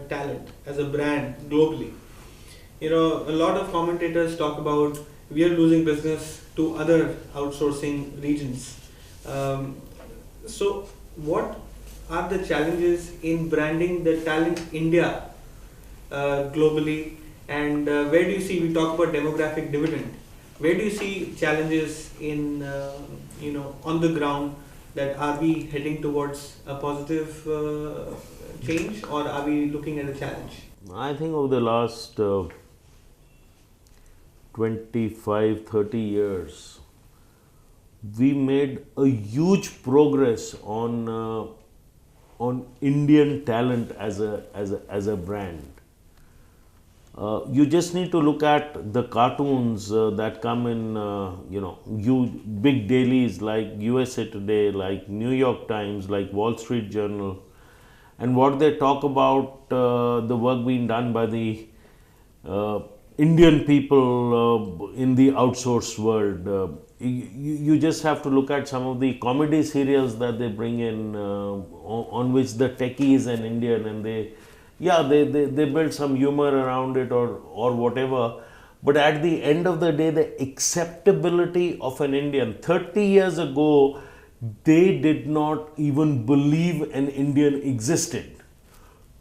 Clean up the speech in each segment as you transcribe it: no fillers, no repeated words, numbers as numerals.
talent as a brand globally? A lot of commentators talk about we are losing business to other outsourcing regions. Um, so, what are the challenges in branding the talent India globally, and where do you see, we talk about demographic dividend, where do you see challenges in on the ground, that are we heading towards a positive change, or are we looking at a challenge? I think over the last 25, 30 years, we made a huge progress on Indian talent as a brand. You just need to look at the cartoons that come in, huge big dailies like USA Today, like New York Times, like Wall Street Journal, and what they talk about the work being done by the Indian people in the outsourced world. You just have to look at some of the comedy serials that they bring in, on which the techie is an Indian, and they build some humor around it, or whatever. But at the end of the day, the acceptability of an Indian, 30 years ago, they did not even believe an Indian existed.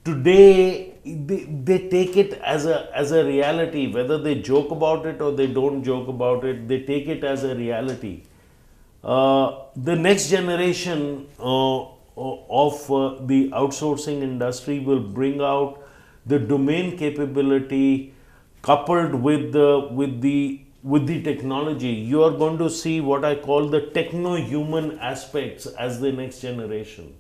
Today, they take it as a reality, whether they joke about it or they don't joke about it, they take it as a reality. The next generation of the outsourcing industry will bring out the domain capability coupled with the technology. You are going to see what I call the techno-human aspects as the next generation.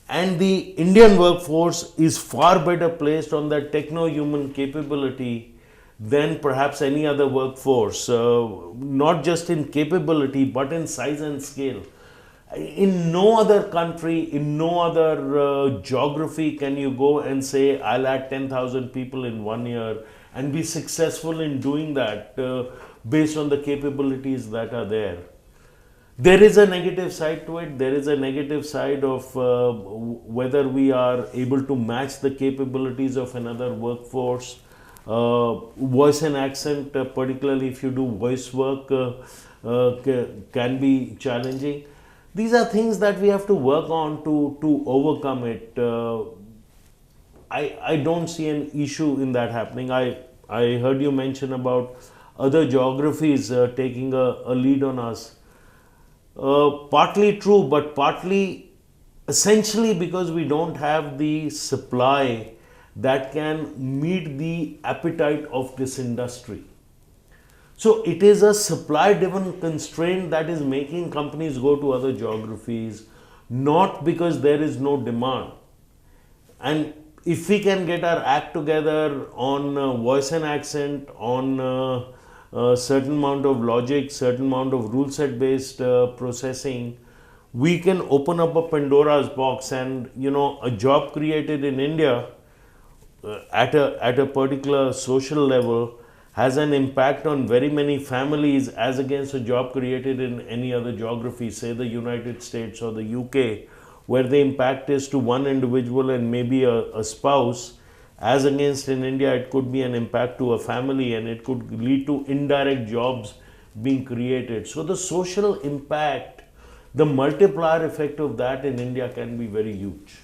And the Indian workforce is far better placed on that techno-human capability than perhaps any other workforce, not just in capability but in size and scale. In no other country, in no other geography can you go and say, I'll add 10,000 people in 1 year and be successful in doing that based on the capabilities that are there. There is a negative side to it. There is a negative side of whether we are able to match the capabilities of another workforce. Voice and accent, particularly if you do voice work, can be challenging. These are things that we have to work on to overcome it. I don't see an issue in that happening. I heard you mention about other geographies taking a lead on us. Partly true, but partly essentially because we don't have the supply that can meet the appetite of this industry. So it is a supply driven constraint that is making companies go to other geographies, not because there is no demand. And if we can get our act together on voice and accent, on a certain amount of logic, certain amount of rule set based processing, we can open up a Pandora's box, and a job created in India at a particular social level has an impact on very many families as against a job created in any other geography, say the United States or the UK, where the impact is to one individual and maybe a spouse, as against in India it could be an impact to a family, and it could lead to indirect jobs being created. So the social impact, the multiplier effect of that in India can be very huge.